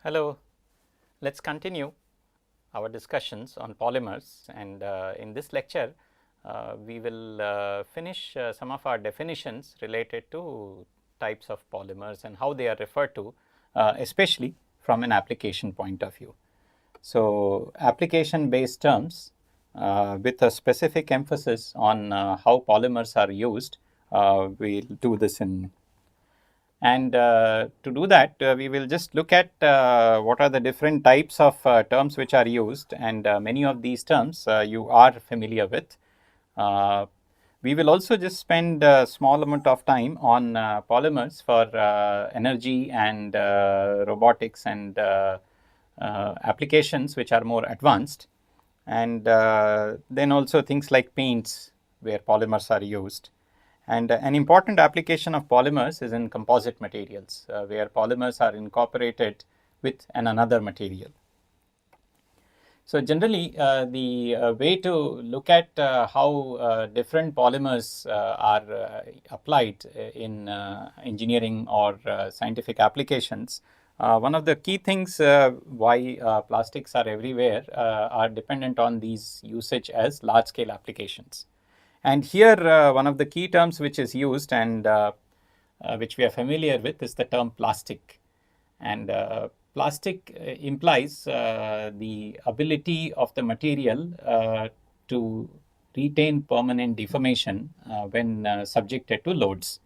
Hello, let's continue our discussions on polymers, and in this lecture we will finish some of our definitions related to types of polymers and how they are referred to, especially from an application point of view. So, application based terms with a specific emphasis on how polymers are used, we will do this in. And to do that, we will just look at what are the different types of terms which are used, and many of these terms you are familiar with. We will also just spend a small amount of time on polymers for energy and robotics and applications which are more advanced, and then also things like paints where polymers are used. And an important application of polymers is in composite materials, where polymers are incorporated with another material. So, generally the way to look at how different polymers are applied in engineering or scientific applications, one of the key things why plastics are everywhere are dependent on these usage as large scale applications. And here one of the key terms which is used and which we are familiar with is the term plastic. And plastic implies the ability of the material to retain permanent deformation when subjected to loads,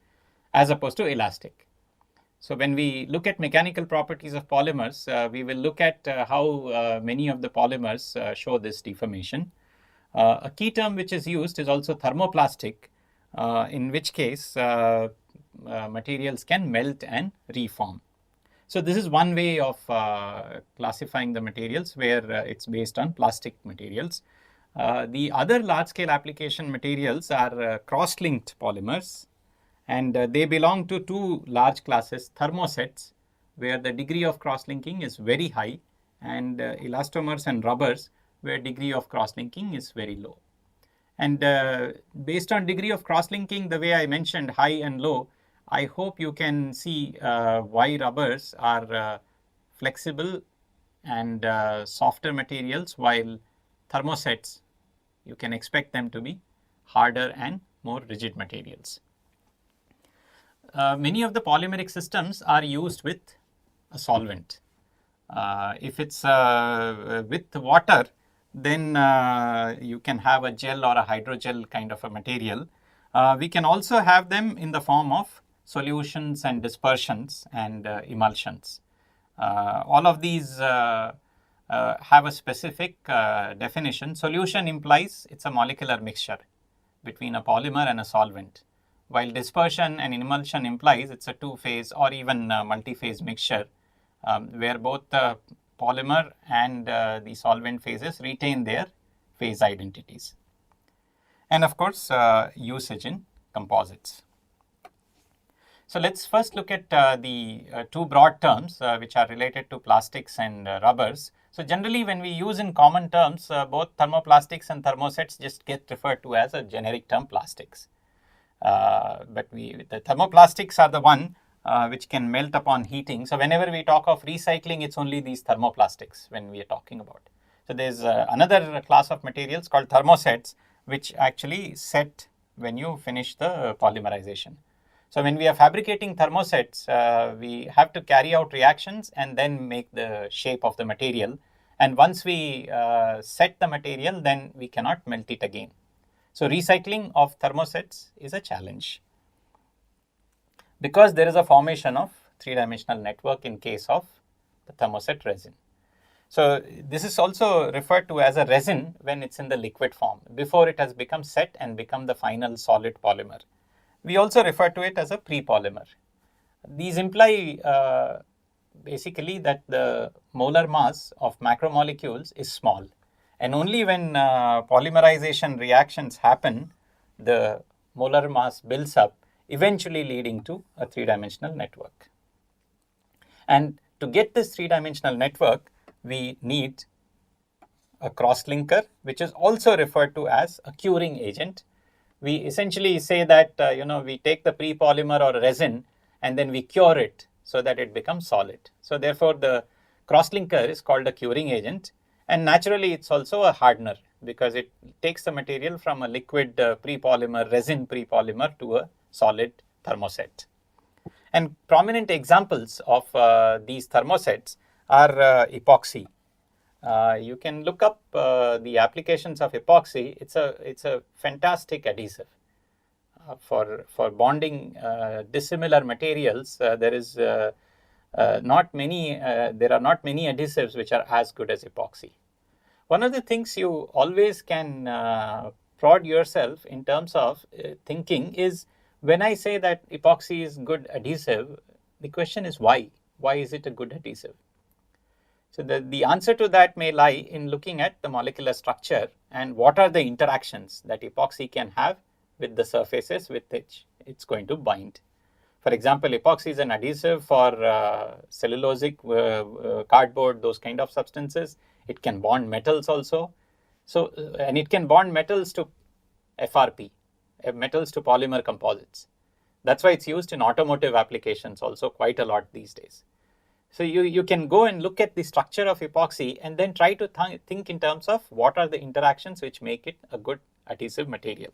as opposed to elastic. So, when we look at mechanical properties of polymers, we will look at how many of the polymers show this deformation. A key term which is used is also thermoplastic, in which case materials can melt and reform. So, this is one way of classifying the materials where it's based on plastic materials. The other large scale application materials are cross-linked polymers, and they belong to two large classes: thermosets, where the degree of cross-linking is very high, and elastomers and rubbers, where degree of cross-linking is very low. And based on degree of cross-linking, the way I mentioned high and low, I hope you can see why rubbers are flexible and softer materials, while thermosets, you can expect them to be harder and more rigid materials. Many of the polymeric systems are used with a solvent. If it's with water, then you can have a gel or a hydrogel kind of a material. We can also have them in the form of solutions and dispersions and emulsions. All of these have a specific definition. Solution implies it's a molecular mixture between a polymer and a solvent, while dispersion and emulsion implies it's a two-phase or even multi-phase mixture where both the polymer and the solvent phases retain their phase identities. And of course, usage in composites. So, let's first look at the two broad terms which are related to plastics and rubbers. So, generally when we use in common terms, both thermoplastics and thermosets just get referred to as a generic term plastics. But the thermoplastics are the one which can melt upon heating. So, whenever we talk of recycling, it's only these thermoplastics when we are talking about. So, there's another class of materials called thermosets, which actually set when you finish the polymerization. So, when we are fabricating thermosets, we have to carry out reactions and then make the shape of the material. And once we set the material, then we cannot melt it again. So, recycling of thermosets is a challenge, because there is a formation of three-dimensional network in case of the thermoset resin. So, this is also referred to as a resin when it's in the liquid form, before it has become set and become the final solid polymer. We also refer to it as a pre-polymer. These imply basically that the molar mass of macromolecules is small, and only when polymerization reactions happen, the molar mass builds up, eventually leading to a three-dimensional network. And to get this three-dimensional network, we need a cross-linker, which is also referred to as a curing agent. We essentially say that we take the pre-polymer or resin and then we cure it so that it becomes solid. So, therefore, the crosslinker is called a curing agent, and naturally it's also a hardener because it takes the material from a liquid prepolymer, resin prepolymer to a solid thermoset. And prominent examples of these thermosets are epoxy. You can look up the applications of epoxy. It's a fantastic adhesive for bonding dissimilar materials. There are not many adhesives which are as good as epoxy. One of the things you always can prod yourself in terms of thinking is, when I say that epoxy is good adhesive, the question is why? Why is it a good adhesive? So the answer to that may lie in looking at the molecular structure and what are the interactions that epoxy can have with the surfaces with which it's going to bind. For example, epoxy is an adhesive for cellulosic, cardboard, those kind of substances. It can bond metals also. So, and it can bond metals to FRP, metals to polymer composites. That's why it's used in automotive applications also quite a lot these days. So you can go and look at the structure of epoxy and then try to think in terms of what are the interactions which make it a good adhesive material.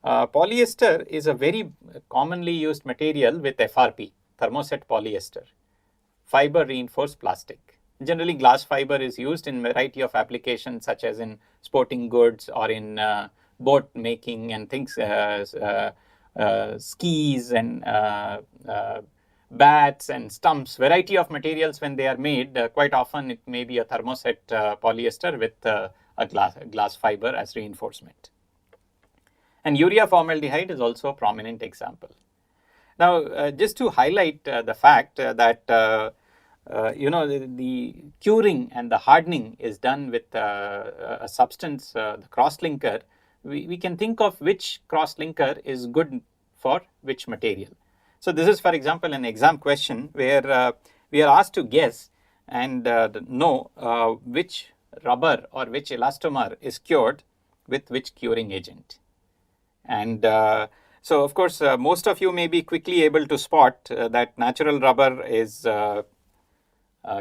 Polyester is a very commonly used material with FRP, thermoset polyester, fiber reinforced plastic. Generally, glass fiber is used in a variety of applications such as in sporting goods or in boat making and things, skis and bats and stumps, variety of materials when they are made. Quite often it may be a thermoset polyester with a glass fiber as reinforcement. And urea formaldehyde is also a prominent example. Now, just to highlight the fact that the curing and the hardening is done with a substance, the crosslinker, we can think of which crosslinker is good for which material. So this is, for example, an exam question where we are asked to guess and know which rubber or which elastomer is cured with which curing agent. And so, of course, most of you may be quickly able to spot that natural rubber is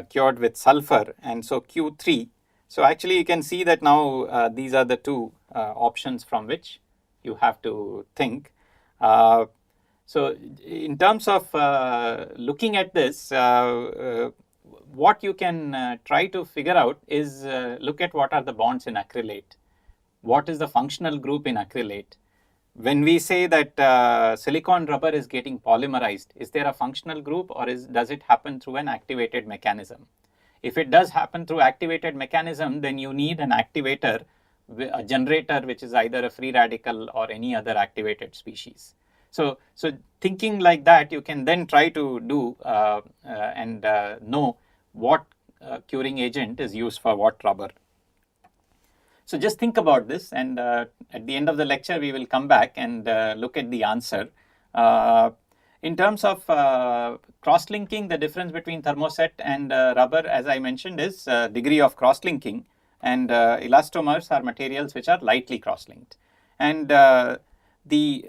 cured with sulfur, and so Q3. So actually you can see that now these are the two options from which you have to think. So in terms of looking at this, what you can try to figure out is look at what are the bonds in acrylate. What is the functional group in acrylate? When we say that silicon rubber is getting polymerized, is there a functional group or does it happen through an activated mechanism? If it does happen through activated mechanism, then you need an activator, a generator, which is either a free radical or any other activated species. So thinking like that, you can then try to do and know what curing agent is used for what rubber. So just think about this, and at the end of the lecture, we will come back and look at the answer. In terms of cross-linking, the difference between thermoset and rubber, as I mentioned, is degree of cross-linking, and elastomers are materials which are lightly cross-linked. And the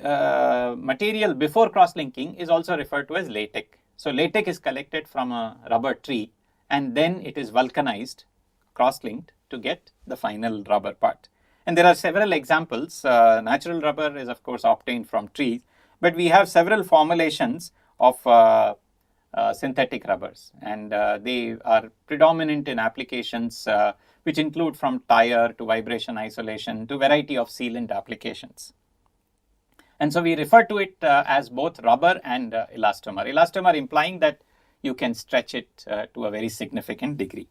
material before cross-linking is also referred to as latex. So latex is collected from a rubber tree, and then it is vulcanized, cross-linked, to get the final rubber part. And there are several examples. Natural rubber is of course obtained from trees, but we have several formulations of synthetic rubbers, and they are predominant in applications which include from tire to vibration isolation to variety of sealant applications. And so we refer to it as both rubber and elastomer. Elastomer implying that you can stretch it to a very significant degree.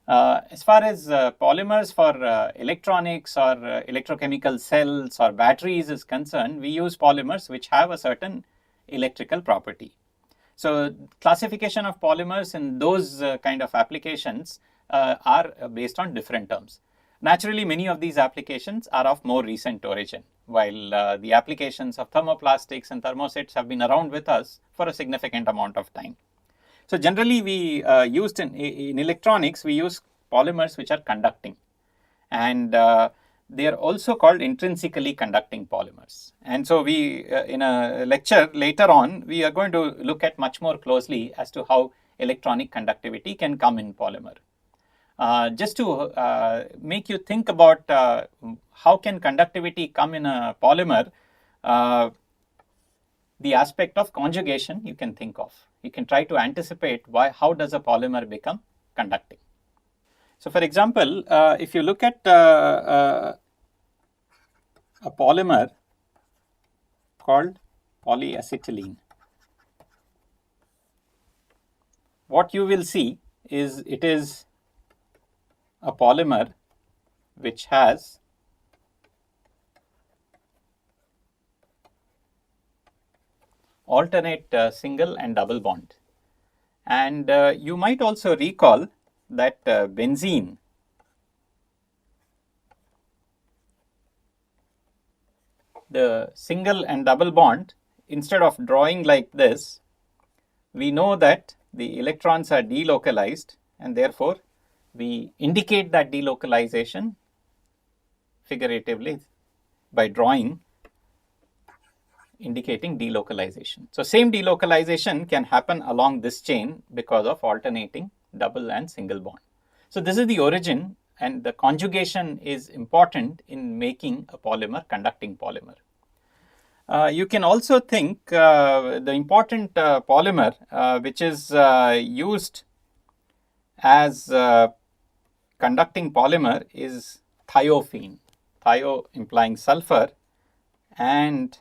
As far as polymers for electronics or electrochemical cells or batteries is concerned, we use polymers which have a certain electrical property. So classification of polymers in those kind of applications are based on different terms. Naturally, many of these applications are of more recent origin, while the applications of thermoplastics and thermosets have been around with us for a significant amount of time. So generally, we used in electronics, we use polymers which are conducting, and they are also called intrinsically conducting polymers. And so we, in a lecture later on, we are going to look at much more closely as to how electronic conductivity can come in polymer. Just to make you think about how can conductivity come in a polymer, the aspect of conjugation you can think of. You can try to anticipate how does a polymer become conducting. So, for example, if you look at a polymer called polyacetylene, what you will see is it is a polymer which has alternate single and double bond. And you might also recall that benzene the single and double bond, instead of drawing like this, we know that the electrons are delocalized, and therefore we indicate that delocalization figuratively by drawing indicating delocalization. So, same delocalization can happen along this chain because of alternating double and single bond. So, this is the origin, and the conjugation is important in making a polymer conducting polymer. You can also think the important polymer which is used as conducting polymer is thiophene, thio implying sulfur, and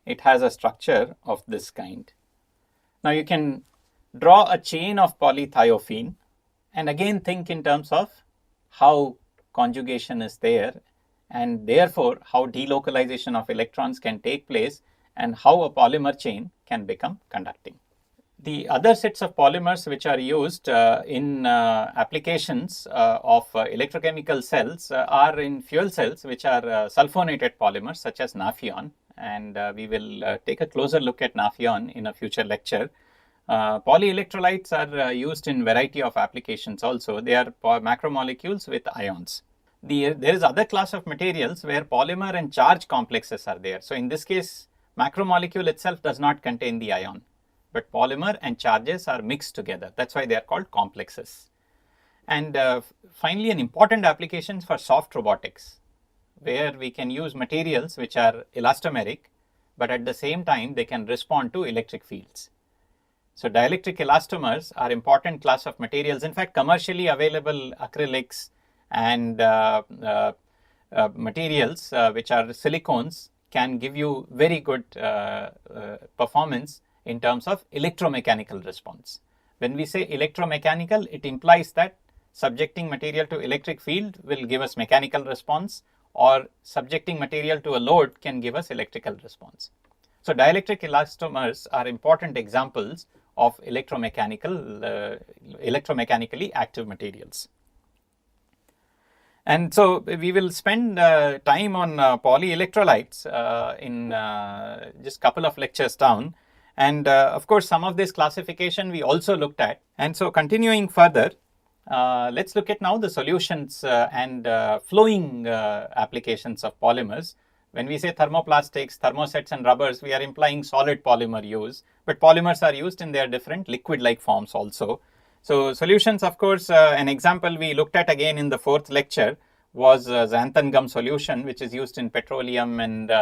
it has a structure of this kind. Now, you can draw a chain of polythiophene and again think in terms of how conjugation is there, and therefore how delocalization of electrons can take place and how a polymer chain can become conducting. The other sets of polymers which are used in applications of electrochemical cells are in fuel cells, which are sulfonated polymers such as naphthalene, and we will take a closer look at naphthalene in a future lecture. Polyelectrolytes are used in variety of applications also. They are macromolecules with ions. There is other class of materials where polymer and charge complexes are there. So, in this case, macromolecule itself does not contain the ion, but polymer and charges are mixed together. That is why they are called complexes. And finally, an important application for soft robotics, where we can use materials which are elastomeric, but at the same time they can respond to electric fields. So, dielectric elastomers are important class of materials. In fact, commercially available acrylics and materials which are silicones can give you very good performance in terms of electromechanical response. When we say electromechanical, it implies that subjecting material to electric field will give us mechanical response, or subjecting material to a load can give us electrical response. So, dielectric elastomers are important examples of electromechanically active materials. And so, we will spend time on polyelectrolytes in just couple of lectures down. And of course, some of this classification we also looked at. And so, continuing further, let's look at now the solutions and flowing applications of polymers. When we say thermoplastics, thermosets and rubbers, we are implying solid polymer use, but polymers are used in their different liquid-like forms also. So, solutions, of course, an example we looked at again in the fourth lecture was xanthan gum solution, which is used in petroleum and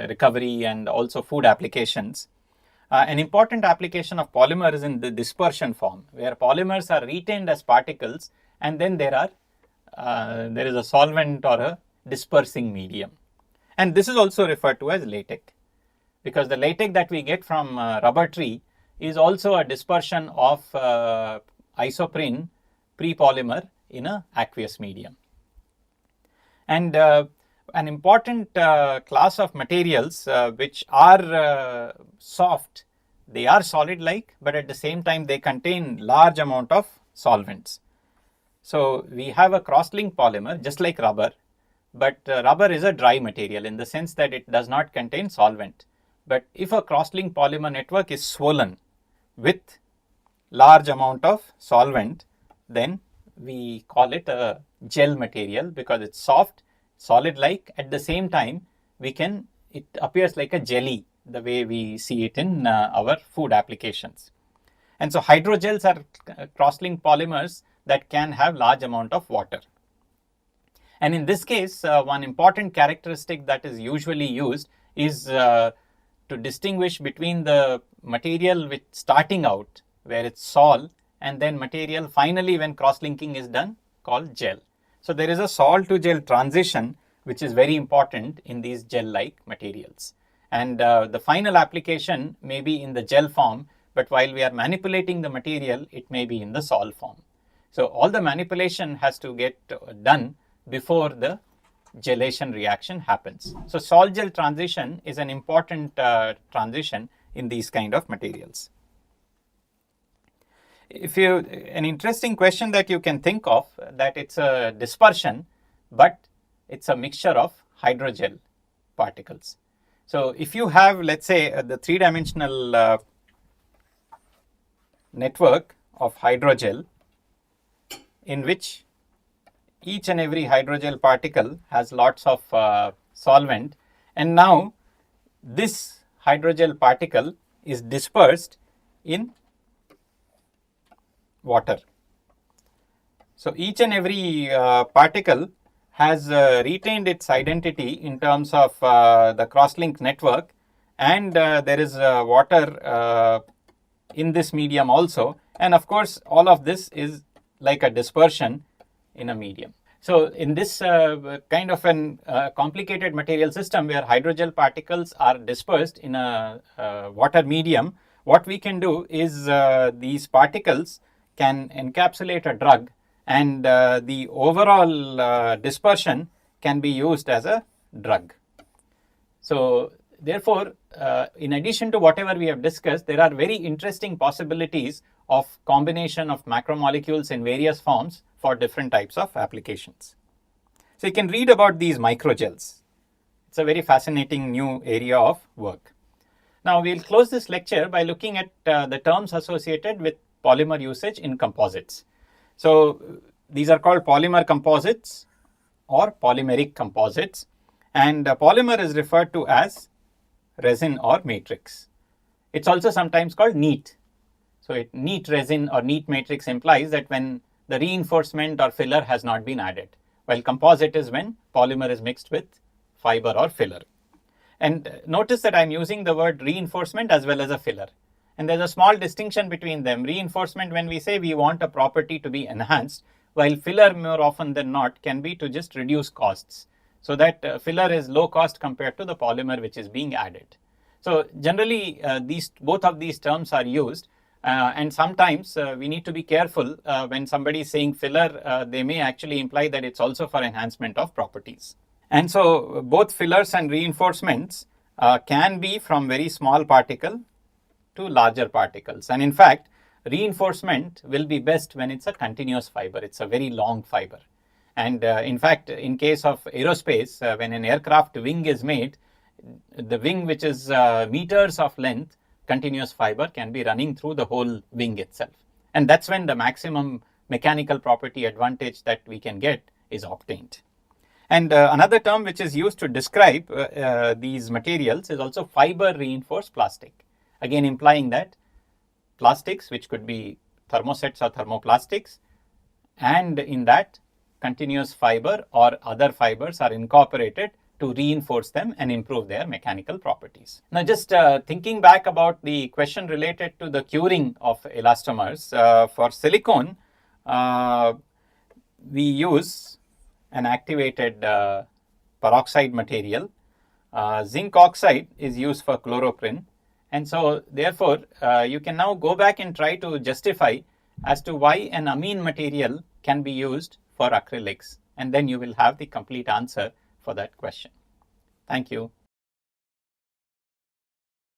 recovery and also food applications. An important application of polymer is in the dispersion form, where polymers are retained as particles, and then there is a solvent or a dispersing medium. And this is also referred to as latex, because the latex that we get from rubber tree is also a dispersion of isoprene prepolymer in a aqueous medium. And an important class of materials which are soft, they are solid-like, but at the same time they contain large amount of solvents. So, we have a cross-linked polymer just like rubber, but rubber is a dry material in the sense that it does not contain solvent. But if a cross-linked polymer network is swollen with large amount of solvent, then we call it a gel material, because it's soft, solid-like. At the same time, it appears like a jelly the way we see it in our food applications. And so hydrogels are cross-linked polymers that can have large amount of water. And in this case, one important characteristic that is usually used is to distinguish between the material which starting out where it's sol and then material finally when cross-linking is done called gel. So there is a sol to gel transition which is very important in these gel-like materials. And the final application may be in the gel form, but while we are manipulating the material, it may be in the sol form. So all the manipulation has to get done before the gelation reaction happens. So sol-gel transition is an important transition in these kind of materials. An interesting question that you can think of, that it's a dispersion, but it's a mixture of hydrogel particles. So if you have, let's say, the three-dimensional network of hydrogel in which each and every hydrogel particle has lots of solvent, and now this hydrogel particle is dispersed in water. So each and every particle has retained its identity in terms of the cross-link network, and there is water in this medium also, and of course all of this is like a dispersion in a medium. So in this kind of an complicated material system where hydrogel particles are dispersed in a water medium, what we can do is these particles can encapsulate a drug, and the overall dispersion can be used as a drug. So therefore, in addition to whatever we have discussed, there are very interesting possibilities of combination of macromolecules in various forms for different types of applications. So you can read about these microgels. It's a very fascinating new area of work. Now we'll close this lecture by looking at the terms associated with polymer usage in composites. So these are called polymer composites or polymeric composites, and polymer is referred to as resin or matrix. It's also sometimes called neat. So neat resin or neat matrix implies that when the reinforcement or filler has not been added, while composite is when polymer is mixed with fiber or filler. And notice that I'm using the word reinforcement as well as a filler. And there's a small distinction between them. Reinforcement, when we say we want a property to be enhanced, while filler more often than not can be to just reduce costs. So that filler is low cost compared to the polymer which is being added. So generally both of these terms are used, and sometimes we need to be careful when somebody is saying filler, they may actually imply that it's also for enhancement of properties. And so both fillers and reinforcements can be from very small particle to larger particles. And in fact, reinforcement will be best when it's a continuous fiber. It's a very long fiber. And in fact, in case of aerospace, when an aircraft wing is made, the wing which is meters of length, continuous fiber can be running through the whole wing itself. And that's when the maximum mechanical property advantage that we can get is obtained. And another term which is used to describe these materials is also fiber reinforced plastic. Again, implying that plastics, which could be thermosets or thermoplastics, and in that continuous fiber or other fibers are incorporated to reinforce them and improve their mechanical properties. Now, just thinking back about the question related to the curing of elastomers, for silicone, we use an activated peroxide material. Zinc oxide is used for chloroprene. And so therefore, you can now go back and try to justify as to why an amine material can be used for acrylics. And then you will have the complete answer for that question. Thank you.